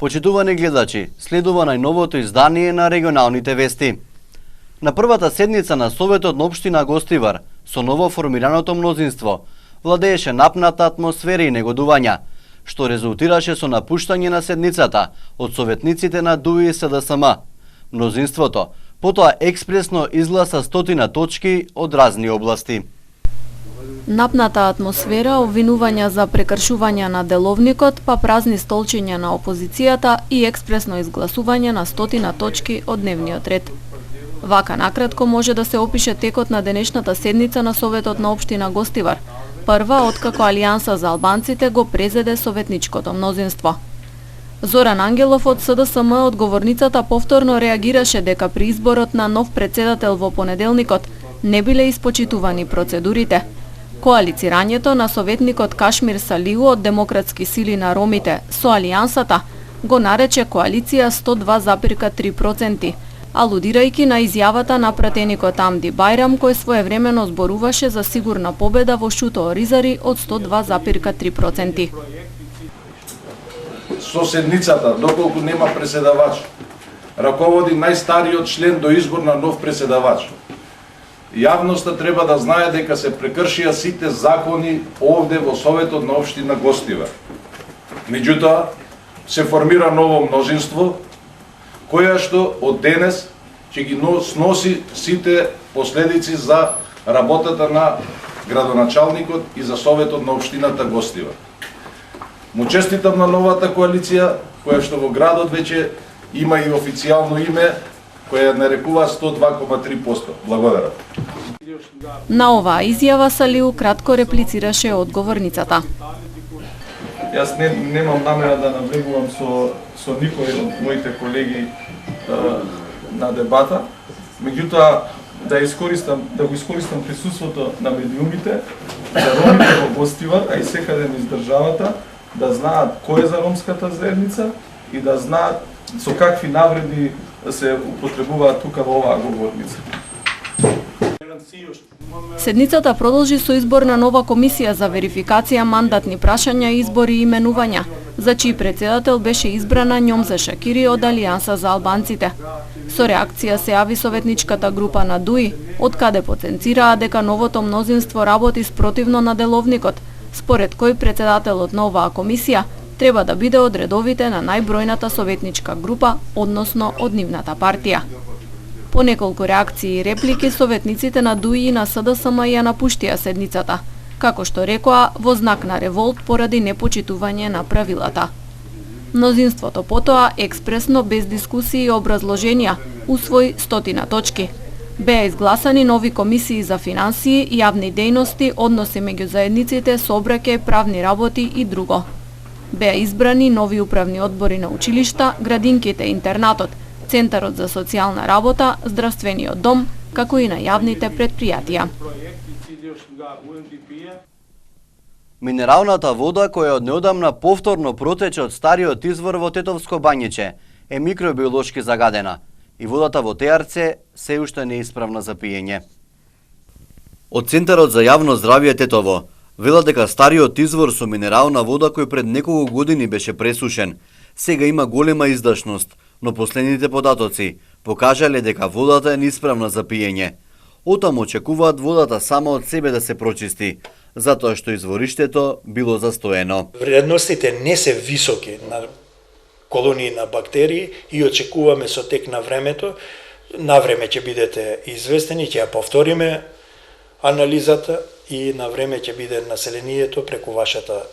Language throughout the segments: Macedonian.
Почитувани гледачи, следува најновото издание на регионалните вести. На првата седница на Советот на општина Гостивар, со ново формираното мнозинство, владееше напната атмосфера и негодувања, што резултираше со напуштање на седницата од советниците на ДУИ и СДСМ. Мнозинството потоа експресно изгласа 100 точки од разни области. Напната атмосфера, обвинувања за прекршување на деловникот, па празни столчиња на опозицијата и експресно изгласување на 100 точки од дневниот ред. Вака накратко може да се опише текот на денешната седница на Советот на општина Гостивар, прва откако Алијанса за албанците го презеде советничкото мнозинство. Зоран Ангелов од СДСМ од говорницата повторно реагираше дека при изборот на нов председател во понеделникот не биле испочитувани процедурите. Коалицирањето на советникот Кашмир Салиу од Демократски сили на ромите со Алијансата го нарече коалиција 102,3%, алудирајќи на изјавата на пратеникот Амди Бајрам кој своевремено зборуваше за сигурна победа во Шуто Оризари од 102,3%. Со седницата, доколку нема преседавач, раководи најстариот член до избор на нов преседавач. Јавноста треба да знае дека се прекршија сите закони овде во Советот на општина Гостивар. Меѓутоа, се формира ново мнозинство, која што од денес ќе ги сноси сите последици за работата на градоначалникот и за Советот на општината Гостивар. Му честитам на новата коалиција, која што во градот веќе има и официјално име, која нарекува 102,3%. Благодарам. На оваа изјава Салиу кратко реплицираше одговорницата. Јас немам намера да навлегувам со никој од моите колеги на дебата, меѓутоа да го искористам присуството на медиумите, за ромите во Гостивар, а и секаде низ државата, да знаат кој е за ромската заедница и да знаат со какви навреди се употребуваат тука во оваа говорница. Седницата продолжи со избор на нова комисија за верификација мандатни прашања, избори и именувања, за чиј председател беше избрана Њомза Шакири од Алијанса за албанците. Со реакција се јави советничката група на ДУИ, од каде потенцираа дека новото мнозинство работи спротивно на деловникот, според кој председателот на оваа комисија треба да биде од редовите на најбројната советничка група, односно од нивната партија. По неколку реакции и реплики, советниците на ДУИ и на СДСМ ја напуштија седницата, како што рекоа, во знак на револт поради непочитување на правилата. Мнозинството потоа, експресно, без дискусии и образложенија, усвои 100 точки. Беа изгласани нови комисии за финансии, јавни дејности, односи меѓу заедниците, сообраќај, правни работи и друго. Беа избрани нови управни одбори на училишта, градинките и интернатот, Центарот за социјална работа, здравствениот дом, како и на јавните предпријатија. Минералната вода која од неодамна повторно протече од стариот извор во Тетовско Бањиче е микробиолошки загадена и водата во Теарце се уште не е исправна за пиење. Од Центарот за јавно здравје Тетово велат дека стариот извор со минерална вода кој пред неколку години беше пресушен, сега има голема издашност, но последните податоци покажале дека водата е неисправна за пиење. Оттаму очекуваат водата сама од себе да се прочисти, затоа што извориштето било застоено. Вредностите не се високи на колонии на бактерии и очекуваме со тек на времето, на време ќе бидете известени, ќе ја повториме анализата и на време ќе биде населението преку вашата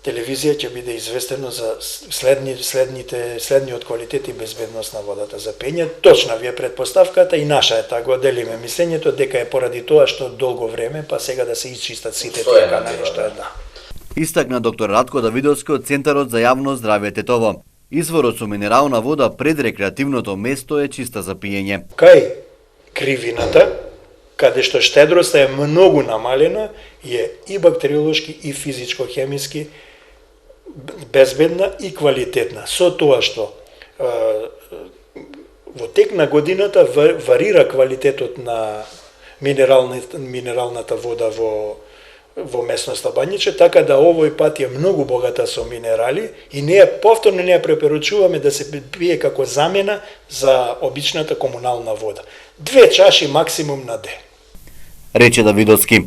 телевизија ќе биде известено за следниот квалитет и безбедност на водата за пиење. Точна ви е предпоставката и наша е го делиме мислењето дека е поради тоа што долго време па сега да се исчистат сите тие канали што е да. Истакна доктор Радко Давидовски од Центарот за јавно здравје Тетово. Изворот со минерална вода пред рекреативното место е чиста за пиење. Кај кривината, каде што штедроста е многу намалена, е и бактериолошки и физичко-хемиски безбедна и квалитетна. Со тоа што во тек на годината варира квалитетот на минералната вода во местноста Бањиче, така да овој пат е многу богата со минерали и повторно не ја препорачуваме да се пие како замена за обичната комунална вода. 2 чаши максимум на ден. Рече Давидовски.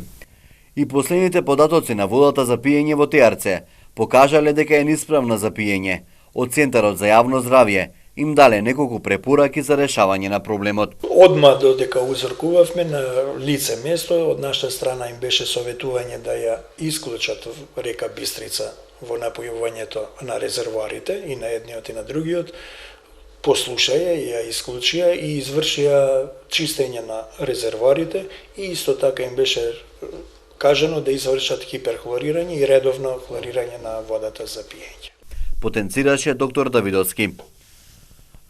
И последните податоци на водата за пиење во Теарце покажале дека е неисправна за пиење. Од Центарот за јавно здравје им дале неколку препораки за решавање на проблемот. Одма додека узоркувавме на лице место, од наша страна им беше советување да ја исклучат река Бистрица во напојувањето на резервоарите и на едниот и на другиот. Послушаја, ја исклучија и извршија чистење на резервоарите и исто така им беше кажано да извршат хиперхлорирање и редовно хлорирање на водата за пиење. Потенцираше доктор Давидовски.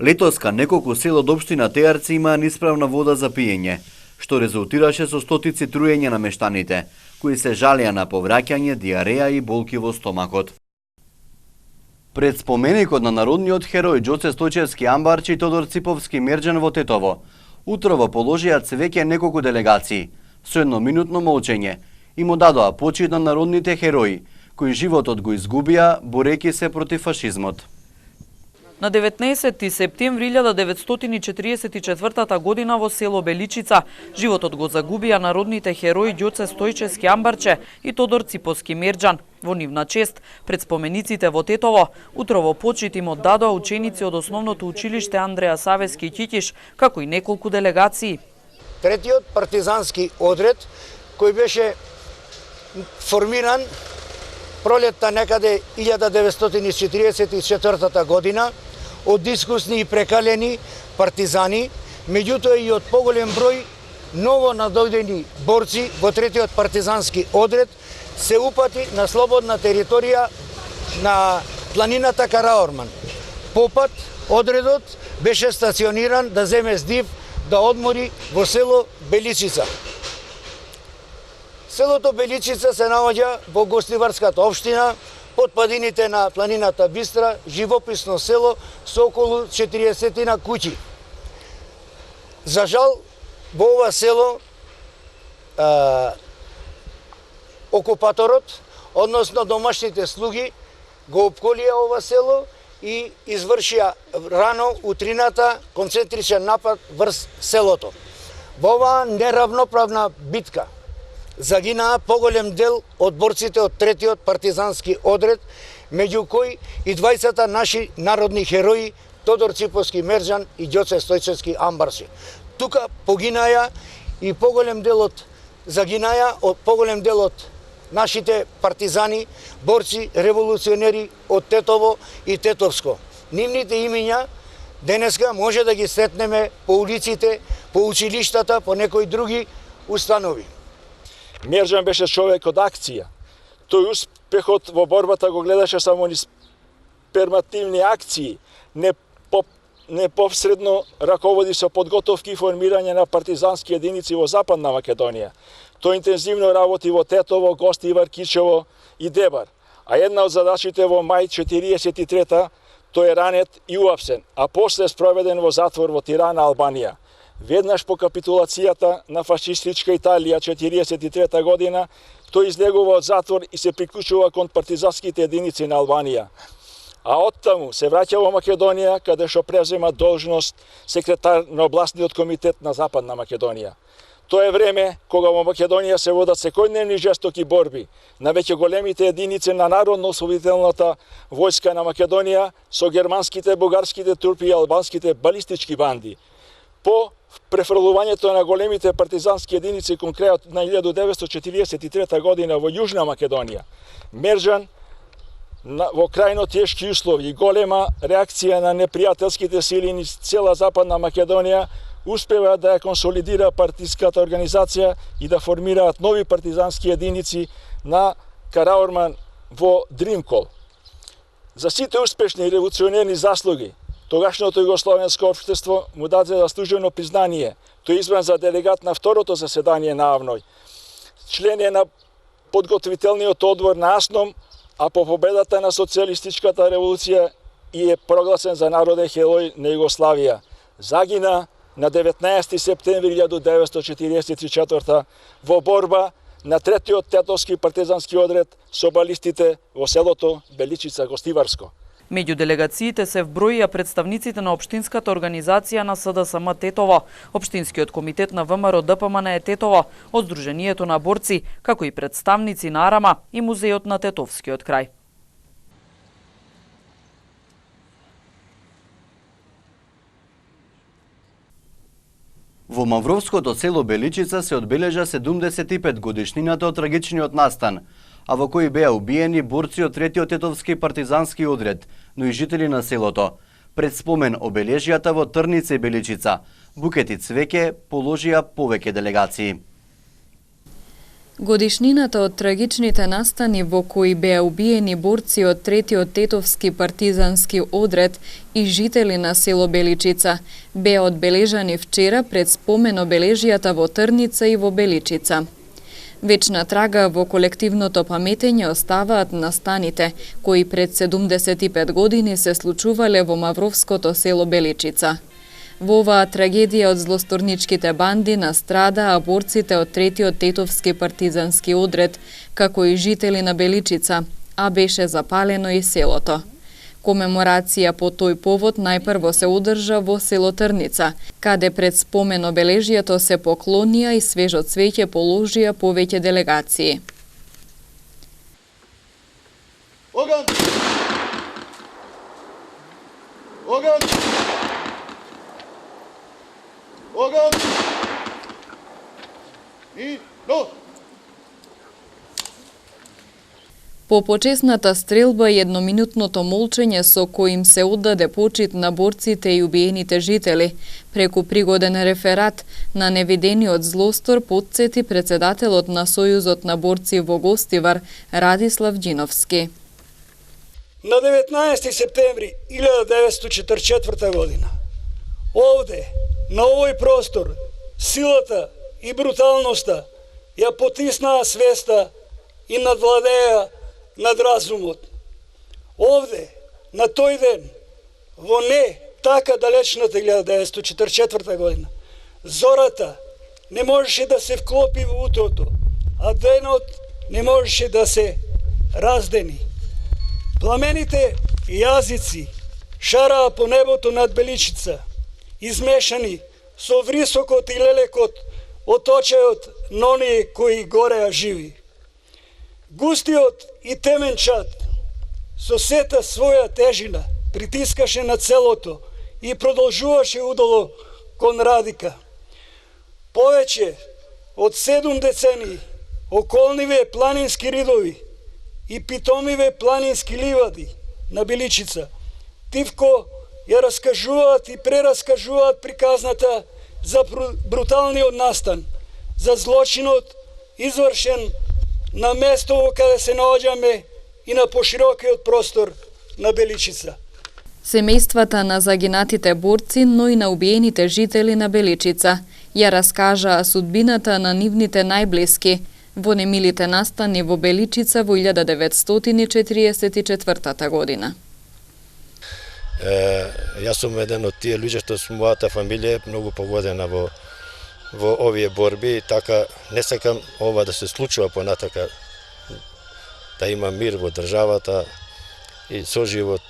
Летоска неколку села од општина Теарци имаа неисправна вода за пиење, што резултираше со стотици труење на мештаните, кои се жалеа на повраќање, диареја и болки во стомакот. Пред споменикот на народниот херој Ѓоце Стојчевски Амбарчи и Тодор Циповски Мерџан во Тетово, утрово положија цвеќе неколку делегации, со едноминутно молчење, и му дадоа почит на народните херои, кои животот го изгубија борејќи се против фашизмот. На 19 септември 1944 година во село Беличица животот го загубија народните херои Ѓоце Стојчевски Амбарче и Тодор Циповски Мерџан. Во нивна чест, пред спомениците во Тетово, утрово почит им оддадоа ученици од основното училиште Андреја Савески Ќиќиш, како и неколку делегации. Третиот партизански одред, кој беше формиран пролетта некаде 1944 година од искусни и прекалени партизани, меѓутоа и од поголем број ново надојдени борци во третиот партизански одред се упати на слободна територија на планината Караорман. Попат одредот беше стациониран да земе здив да одмори во село Беличица. Селото Беличица се наоѓа во Гостиварската општина, под падините на планината Бистра, живописно село со околу 40 куќи. За жал, во ова село окупаторот, односно домашните слуги, го опколија ова село и извршија рано утрината концентричен напад врз селото. Во оваа неравноправна битка загинаа поголем дел од борците од третиот партизански одред, меѓу кои и двајцата наши народни херои Тодор Циповски Мерџан и Ѓоце Стојчевски Амбарчи. Тука погинаја и поголем дел од нашите партизани, борци, револуционери од Тетово и Тетовско. Нивните имиња денеска може да ги сретнеме по улиците, по училиштата, по некои други установи. Мерџан беше човек од акција. Тој успехот во борбата го гледаше само низ пермативни акции, непосредно раководи со подготовки и формирање на партизански единици во Западна Македонија. Тој интензивно работи во Тетово, Гостивар, Кичево и Дебар. А една од задачите во мај 1943 тој е ранет и уапсен, а после спроведен во затвор во Тирана, Албанија. Веднаш по капитулацијата на фашистичка Италија 1943 година, тој излегува од затвор и се приклучува кон партизанските единици на Албанија. А оттаму се враќа во Македонија, каде што презема должност секретар на областниот комитет на Западна Македонија. Тоа е време кога во Македонија се водат секојдневни жестоки борби на веќе големите единици на Народно-освободителната војска на Македонија со германските, бугарските трупи и албанските балистички банди. По префрлувањето на големите партизански единици кон крајот на 1943 година во Јужна Македонија, Мерџан во крајно тешки услови и голема реакција на непријателските сили низ цела Западна Македонија успева да ја консолидира партиската организација и да формираат нови партизански единици на Караорман во Дримкол. За сите успешни револуционерни заслуги, тогашното југословенско општество му даде заслужено признание. Тој е избран за делегат на второто заседание на АВНОј. Член е на подготвителниот одбор на АСНОМ, а по победата на социјалистичката револуција и е прогласен за народен херој на Југославија. Загина на 19 септември 1944 во борба на 3-тиот тетовски партизански одред со балистите во селото Беличица Гостиварско. Меѓу делегациите се вброија представниците на Општинската организација на СДСМ Тетово, Општинскиот комитет на ВМРО ДПМН Тетово, од Сдруженијето на борци, како и представници на Арама и Музејот на Тетовскиот крај. Во мавровското село Беличица се одбележа 75 годишнината од трагичниот настан, а во кој беа убиени борци од 3-тиот тетовски партизански одред, но и жители на селото. Пред спомен обележијата во Трница и Беличица, букети цвеќе положија повеќе делегации. Годишнината од трагичните настани во кои беа убиени борци од 3-тиот тетовски партизански одред и жители на село Беличица беа одбележани вчера пред спомен обележијата во Трница и во Беличица. Вечна трага во колективното паметење оставаат настаните, кои пред 75 години се случувале во мавровското село Беличица. Во оваа трагедија од злосторничките банди настрадаа борците од 3-тиот тетовски партизански одред, како и жители на Беличица, а беше запалено и селото. Комеморација по тој повод најпрво се одржа во село Трница, каде пред спомен обележијето се поклонија и свежо цвеќе положија повеќе делегации. Оган! Оган! Оган! И но! По почесната стрелба и едноминутното молчење со коим се оддаде почит на борците и убиените жители, преку пригоден реферат на невидениот злостор потсети председателот на Сојузот на борци во Гостивар Радислав Ѓиновски. На 19. септември 1944 година, овде, на овој простор, силата и бруталноста ја потиснаа свеста и надвладеа над разумот. Овде, на тој ден, во не така далечната 1944 година, зората не можеше да се вклопи во утрото, а денот не можеше да се раздени. Пламените јазици шараа по небото над Беличица, измешани со врисокот и лелекот од очајот на оние кои гореа живи. Густиот и темен чад со сета своја тежина притискаше на целото и продолжуваше удолу кон Радика. Повеќе од 7 децении околниве планински ридови и питомиве планински ливади на Беличица тивко ја раскажуваат и прераскажуваат приказната за бруталниот настан, за злочинот извршен на местово каде се наоѓаме и на поширокиот простор на Беличица. Семејствата на загинатите борци, но и на убиените жители на Беличица ја раскажаа судбината на нивните најблиски во немилите настани во Беличица во 1944 година. Јас сум еден од тие луѓе што со мојата фамилија многу погодена во овие борби, така не сакам ова да се случува понатака, да има мир во државата и соживот,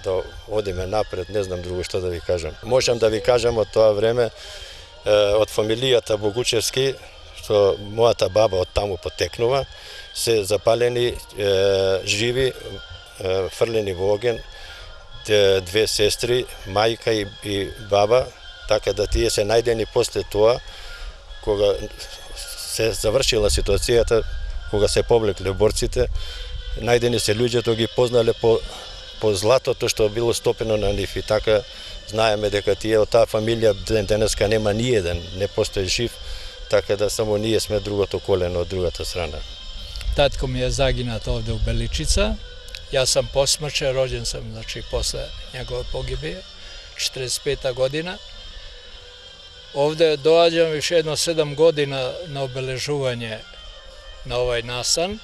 да одиме напред, не знам друго што да ви кажам. Можам да ви кажам од тоа време, од фамилијата Богучевски, што мојата баба од таму потекнува, се запалени живи, фрлени во оген, две сестри, мајка и баба, така да тие се најдени после тоа, кога се завршила ситуацијата, кога се повлекле борците, најдени се луѓето ги познале по златото што било стопено на нив и така знаеме дека тие од таа фамилија денеска нема ниеден, не постои жив, така да само ние сме другото колено од другата страна. Татко ми е загинат овде у Беличица. Јас сам посмрчен, роđен сам значи после njegove pogibije, 45. godina. Ovde dođam više jedno 7 godina na obeležuvanje na ovaj nastan.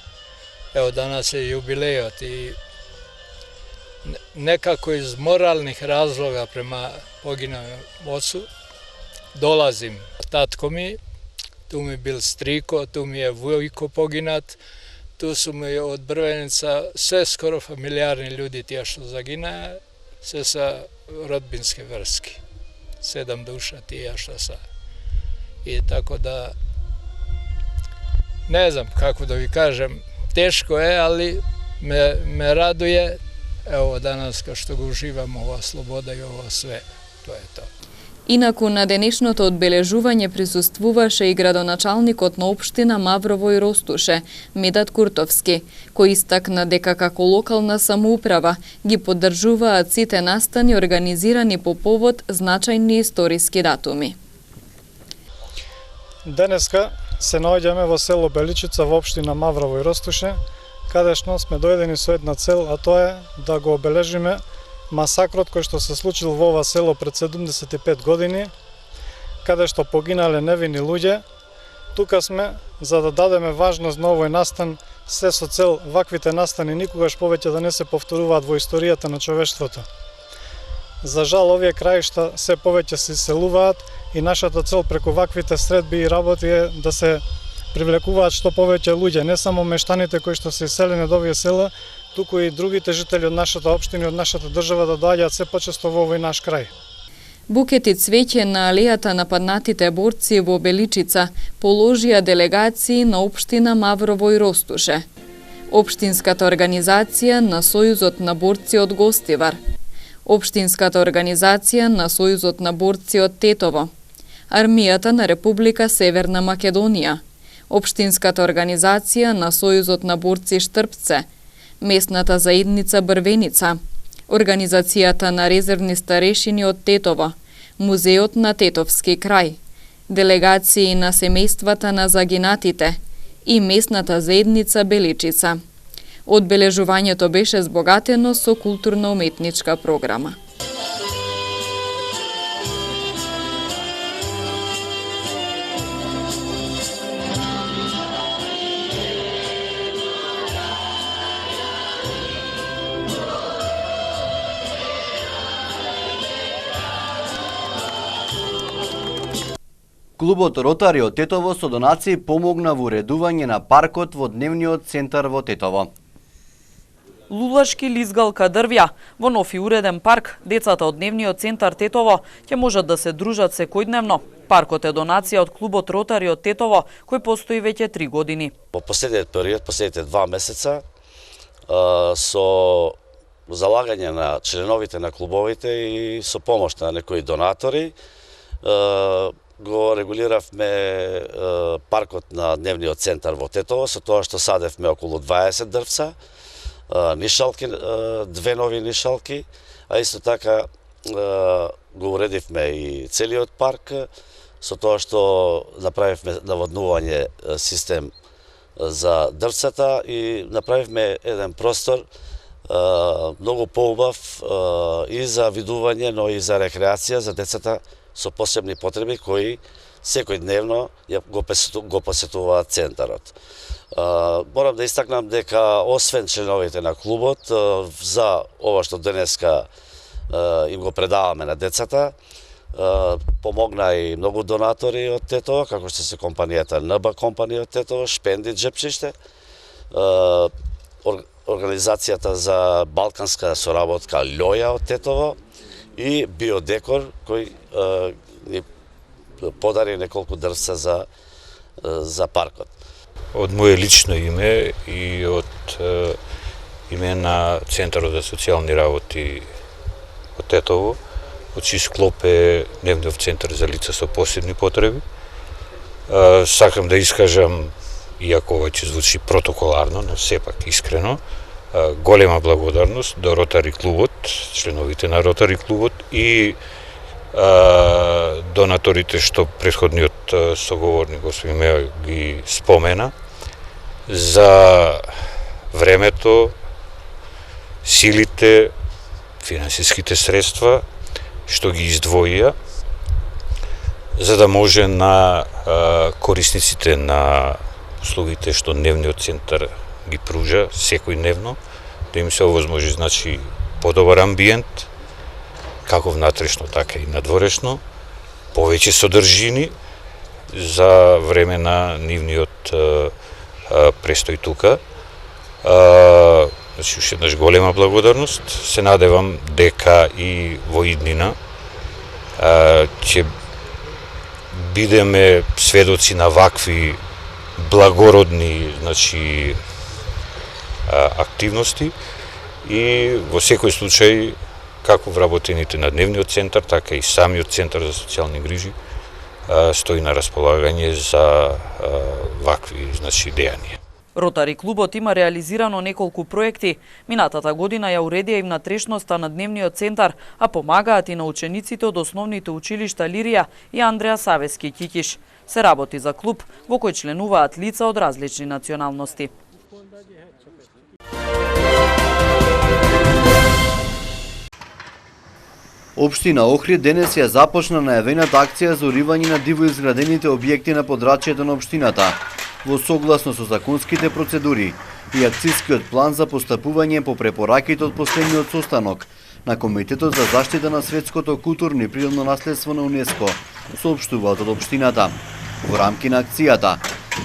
Evo danas je jubilejot i nekako iz moralnih razloga prema poginulom ocu dolazim. Tatko mi Tu mi bil Striko, tu mi je Vujko poginat, tu su mi od Brvenica sve skoro familijarni ljudi tija što zagine, sve sa rodbinske vrski. 7 duša tija što sa. I tako da, ne znam kako da vi kažem, teško je, ali me raduje, evo danas kao što ga uživamo, ova sloboda i ovo sve, to je to. Инаку на денешното одбележување присуствуваше и градоначалникот на општина Маврово и Ростуше, Медат Куртовски, кој истакна дека како локална самоуправа ги поддржуваат сите настани организирани по повод значајни историски датуми. Денеска се наоѓаме во село Беличица во општина Маврово и Ростуше, кадешно сме дојдени со една цел, а тоа е да го обележиме масакрот кој што се случил во ова село пред 75 години, каде што погинале невини луѓе. Тука сме за да дадеме важност на овој настан, се со цел ваквите настани никогаш повеќе да не се повторуваат во историјата на човештвото. За жал, овие краишта се повеќе се иселуваат и нашата цел преку ваквите средби и работи е да се привлекуваат што повеќе луѓе, не само мештаните кои што се иселени од овие села, туку и другите жители од нашата општина и од нашата држава да доаѓаат се почесто во овој наш крај. Букети цвеќе на алејата на паднатите борци во Беличица положија делегации на општина Маврово и Ростуше, општинската организација на Сојузот на борци од Гостивар, општинската организација на Сојузот на борци од Тетово, Армијата на Република Северна Македонија, општинската организација на Сојузот на борци Штрпце, местната заедница Брвеница, Организацијата на резервни старешини од Тетово, Музеот на Тетовски крај, делегации на семејствата на загинатите и местната заедница Беличица. Одбележувањето беше збогатено со културно-уметничка програма. Клубот Ротари од Тетово со донации помогна во уредување на паркот во дневниот центар во Тетово. Лулашки лизгалка дрвја. Во нов и уреден парк, децата од дневниот центар Тетово ќе можат да се дружат секојдневно. Паркот е донација од клубот Ротари од Тетово, кој постои веќе 3 години. Во последниот период, последните 2 месеца, со залагање на членовите на клубовите и со помош на некои донатори, го регулиравме паркот на дневниот центар во Тетово, со тоа што садевме околу 20 дрвца, нишалки, 2 нови нишалки, а исто така го уредивме и целиот парк, со тоа што направивме наводнување систем за дрвцата и направивме еден простор многу поубав и за видување, но и за рекреација за децата со посебни потреби кои секојдневно го посетуваат центарот. Морам да истакнам дека освен членовите на клубот, за ова што денеска им го предаваме на децата, помогна и многу донатори од Тетово, како што се компанијата НБ компанија од Тетово, Шпенди Джепчиште, организацијата за балканска соработка Лоја од Тетово и Биодекор, кој ни подари неколку дрвца за паркот. Од моје лично име и од име на Центарот за социјални работи од Тетово, од чиј склоп е дневниот центар за лица со посебни потреби, сакам да искажам, иако ова ќе звучи протоколарно, но сепак искрено, голема благодарност до Ротари клубот, членовите на Ротари клубот и донаторите што претходниот соговорник господин Мео ги спомена за времето, силите, финансиските средства што ги издвоија за да може на корисниците на услугите што дневниот центар ги пружа секојдневно, да им се овозможи, значи, подобар амбиент, како внатрешно, така и надворешно, повеќе содржини, за време на нивниот престој тука. Значи, уште еднаш голема благодарност. Се надевам дека и во иднина ќе бидеме сведоци на вакви благородни, значи, активности и во секој случај како вработените на дневниот центар, така и самиот центар за социјални грижи стои на располагање за вакви, значи, дејанија. Ротари клубот има реализирано неколку проекти. Минатата година ја уредија им натрешноста на дневниот центар, а помагаат и на учениците од основните училишта Лирија и Андреа Савески Кикиш. Се работи за клуб во кој членуваат лица од различни националности. Општина Охрид денес ја започна најавената акција за уривање на диво изградените објекти на подрачјето на општината, во согласно со законските процедури и акцискиот план за постапување по препораките од последниот состанок на Комитетот за заштита на светското културно и природно наследство на УНЕСКО, соопштуваат од општината. Во рамки на акцијата,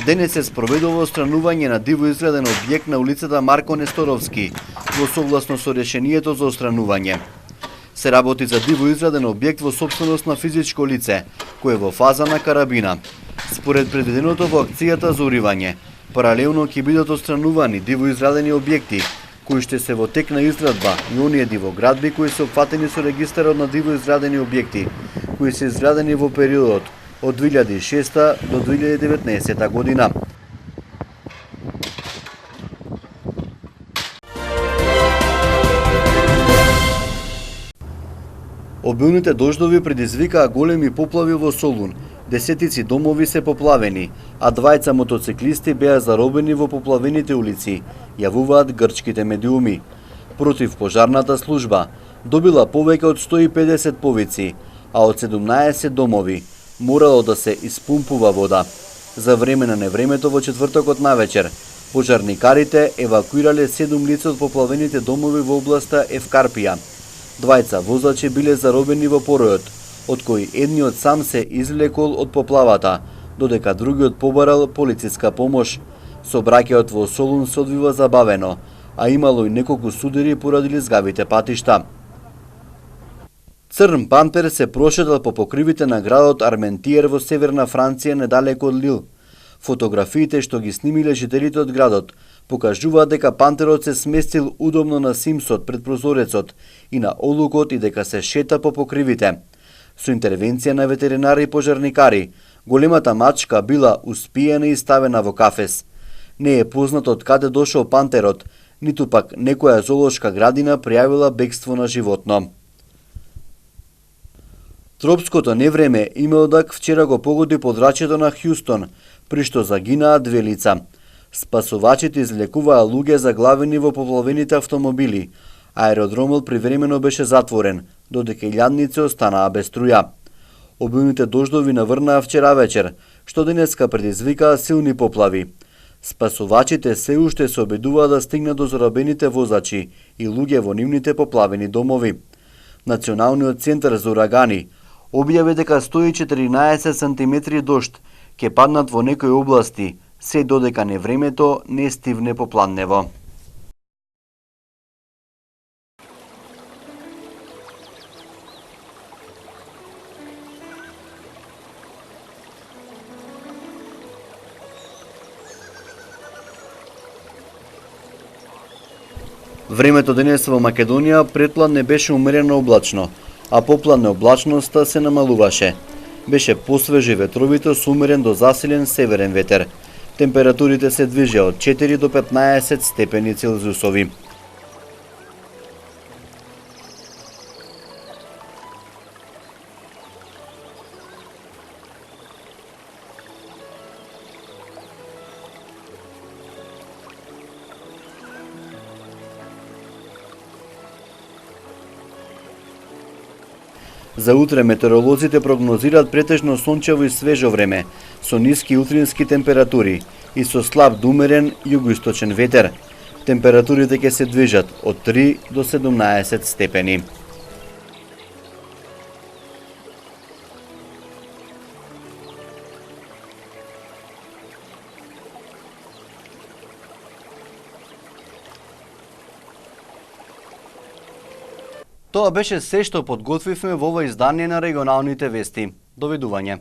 денес се спроведува отстранување на диво изграден објект на улицата Марко Несторовски, во согласно со решението за отстранување. Се работи за диво изграден објект во сопственост на физичко лице, кој е во фаза на карабина. Според предвиденото во акцијата за уривање, паралелно ќе бидат отстранувани диво изградени објекти, кои ще се во тек на изградба и оние дивоградби кои се опфатени со регистарот на диво изградени објекти, кои се изградени во периодот од 2006 до 2019 година. Обилните дождови предизвикаа големи поплави во Солун. Десетици домови се поплавени, а двајца мотоциклисти беа заробени во поплавените улици, јавуваат грчките медиуми. Против пожарната служба добила повеќе од 150 повици, а од 17 домови морало да се испумпува вода. За време на невремето во четвртокот навечер, пожарникарите евакуирале 7 лица од поплавените домови во областа Евкарпија. Двајца возачи биле заробени во поројот, од кои едниот сам се извлекол од поплавата, додека другиот побарал полициска помош. Сообраќајот во Солун се одвива забавено, а имало и неколку судири поради лизгавите патишта. Црн пантер се прошетал по покривите на градот Арментиер во северна Франција недалеко од Лил. Фотографиите што ги снимиле жителите од градот покажуваат дека пантерот се сместил удобно на симсот пред прозорецот и на олукот и дека се шета по покривите. Со интервенција на ветеринари и пожарникари, големата мачка била успиена и ставена во кафес. Не е познато од каде дошол пантерот, ниту пак некоја зоолошка градина пријавила бегство на животно. Тропското невреме Имелдак вчера го погоди подрачјето на Хјустон, при што загинаа 2 лица. Спасувачите излекуваа луѓе заглавени во поплавените автомобили. Аеродромот привремено беше затворен, додека илјадници останаа без струја. Обилните дождови наврнаа вчера вечер, што денеска предизвикаа силни поплави. Спасувачите се уште се обидуваа да стигнат до заробените возачи и луѓе во нивните поплавени домови. Националниот центар за урагани објави дека 114 сантиметри дожд ќе паднат во некои области, се додека невремето не стивне попладнево. Времето денес во Македонија претпладне беше умерено облачно, а попладне облачноста се намалуваше. Беше посвежи ветровите со умерен до засилен северен ветер. Температурите се движеа од 4 до 15 степени Целзиусови. За утре метеоролозите прогнозираат претежно сончево и свежо време, со ниски утрински температури и со слаб до умерен југоисточен ветер. Температурите ќе се движат од 3 до 17 степени. Тоа беше се што подготвивме во ова издание на регионалните вести. Довидување.